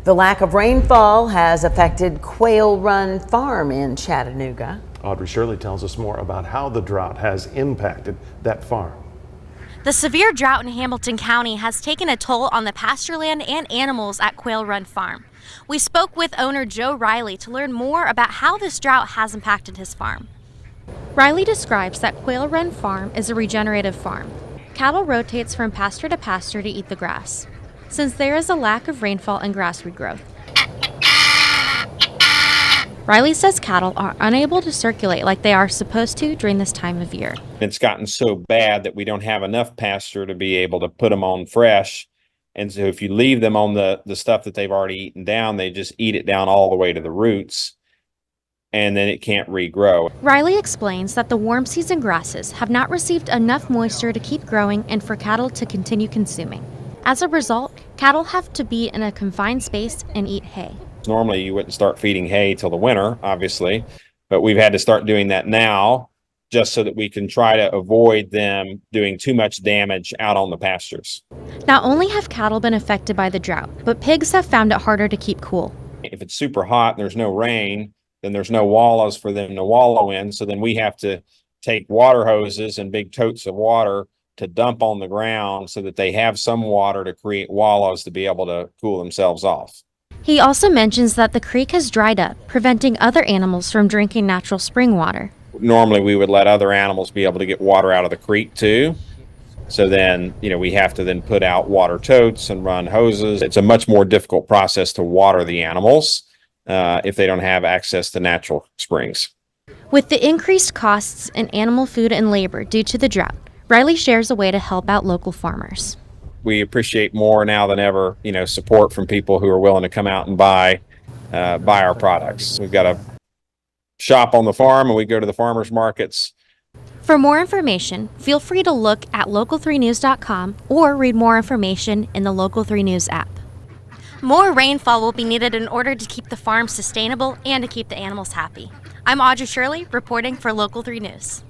The lack of rainfall has affected Quail Run Farm in Chattanooga. Audrey Shirley tells us more about how the drought has impacted that farm. The severe drought in Hamilton County has taken a toll on the pastureland and animals at Quail Run Farm. We spoke with owner Joe Riley to learn more about how this drought has impacted his farm. Riley describes that Quail Run Farm is a regenerative farm. Cattle rotates from pasture to pasture to eat the grass, since there is a lack of rainfall and grass regrowth. Riley says cattle are unable to circulate like they are supposed to during this time of year. It's gotten so bad that we don't have enough pasture to be able to put them on fresh. And so if you leave them on the stuff that they've already eaten down, they just eat it down all the way to the roots, and then it can't regrow. Riley explains that the warm season grasses have not received enough moisture to keep growing and for cattle to continue consuming. As a result, cattle have to be in a confined space and eat hay. Normally you wouldn't start feeding hay till the winter, obviously, but we've had to start doing that now just so that we can try to avoid them doing too much damage out on the pastures. Not only have cattle been affected by the drought, but pigs have found it harder to keep cool. If it's super hot and there's no rain, then there's no wallows for them to wallow in. So then we have to take water hoses and big totes of water to dump on the ground so that they have some water to create wallows to be able to cool themselves off. He also mentions that the creek has dried up, preventing other animals from drinking natural spring water. Normally we would let other animals be able to get water out of the creek too. So then, we have to then put out water totes and run hoses. It's a much more difficult process to water the animals if they don't have access to natural springs. With the increased costs in animal food and labor due to the drought, Riley shares a way to help out local farmers. We appreciate more now than ever, support from people who are willing to come out and buy our products. We've got a shop on the farm and we go to the farmers markets. For more information, feel free to look at local3news.com or read more information in the Local 3 News app. More rainfall will be needed in order to keep the farm sustainable and to keep the animals happy. I'm Audrey Shirley reporting for Local 3 News.